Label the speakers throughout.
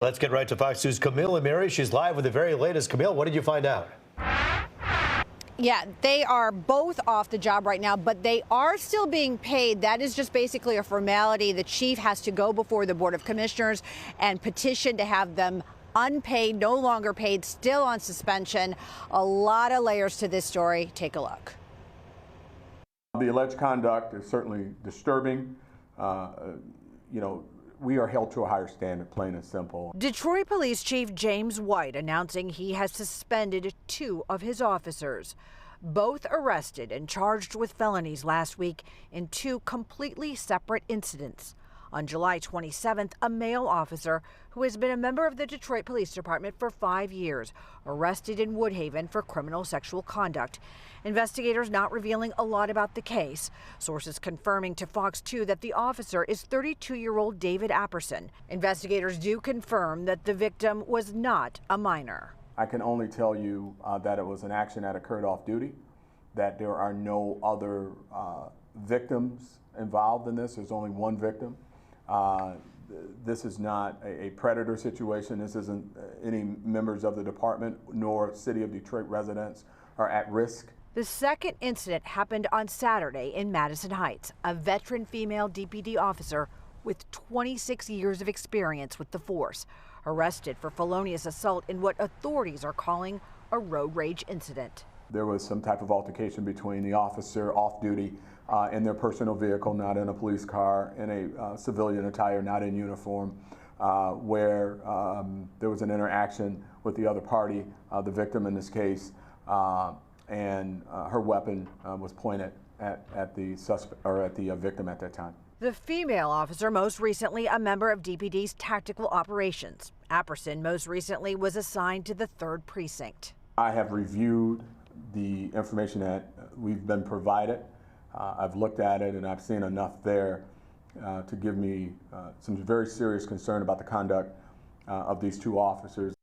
Speaker 1: Let's get right to Fox News' Camille and Mary. She's live with the very latest. Camille, what did you find out?
Speaker 2: Yeah, they are both off the job right now, but they are still being paid. That is just basically a formality. The chief has to go before the Board of Commissioners and petition to have them unpaid, no longer paid, still on suspension. A lot of layers to this story. Take a look.
Speaker 3: The alleged conduct is certainly disturbing. We are held to a higher standard, plain and simple.
Speaker 2: Detroit Police Chief James White announcing he has suspended 2 of his officers, both arrested and charged with felonies last week in 2 completely separate incidents. On July 27th, a male officer who has been a member of the Detroit Police Department for 5 years, arrested in Woodhaven for criminal sexual conduct. Investigators not revealing a lot about the case. Sources confirming to Fox 2 that the officer is 32-year-old David Apperson. Investigators do confirm that the victim was not a minor.
Speaker 3: I can only tell you that it was an action that occurred off duty, that there are no other victims involved in this. There's only one victim. This is not a predator situation. This isn't any members of the department nor City of Detroit residents are at risk.
Speaker 2: The second incident happened on Saturday in Madison Heights. A veteran female DPD officer with 26 years of experience with the force, arrested for felonious assault in what authorities are calling a road rage incident.
Speaker 3: There was some type of altercation between the officer off duty in their personal vehicle, not in a police car, in a civilian attire, not in uniform, where there was an interaction with the other party, the victim in this case, and her weapon was pointed at the suspect or at the victim at that time.
Speaker 2: The female officer, most recently a member of DPD's tactical operations. Apperson most recently was assigned to the 3rd Precinct.
Speaker 3: I have reviewed the information that we've been provided. I've looked at it and I've seen enough there to give me some very serious concern about the conduct of these 2 officers.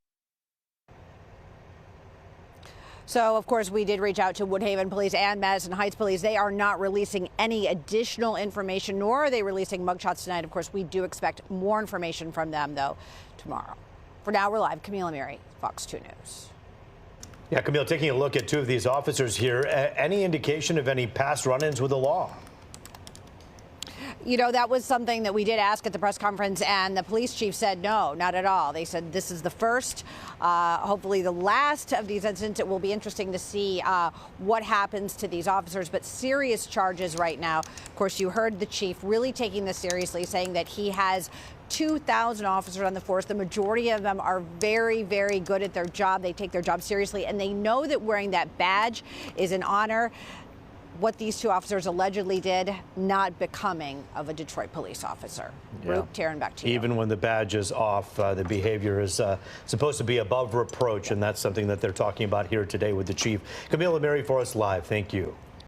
Speaker 2: So, of course, we did reach out to Woodhaven Police and Madison Heights Police. They are not releasing any additional information, nor are they releasing mugshots tonight. Of course, we do expect more information from them, though, tomorrow. For now, we're live. Camille and Mary, Fox 2 News.
Speaker 1: Yeah, Camille, taking a look at 2 of these officers here, any indication of any past run-ins with the law?
Speaker 2: You know, that was something that we did ask at the press conference, and the police chief said no, not at all. They said this is the first, hopefully the last of these incidents. It will be interesting to see what happens to these officers, but serious charges right now. Of course, you heard the chief really taking this seriously, saying that he has 2,000 officers on the force. The majority of them are very, very good at their job. They take their job seriously, and they know that wearing that badge is an honor. What these 2 officers allegedly did, not becoming of a Detroit police officer.
Speaker 1: Yeah.
Speaker 2: Roop, Taryn, back to you.
Speaker 1: Even when the badge is off, the behavior is supposed to be above reproach, and that's something that they're talking about here today with the chief. Camille and Mary for us live. Thank you.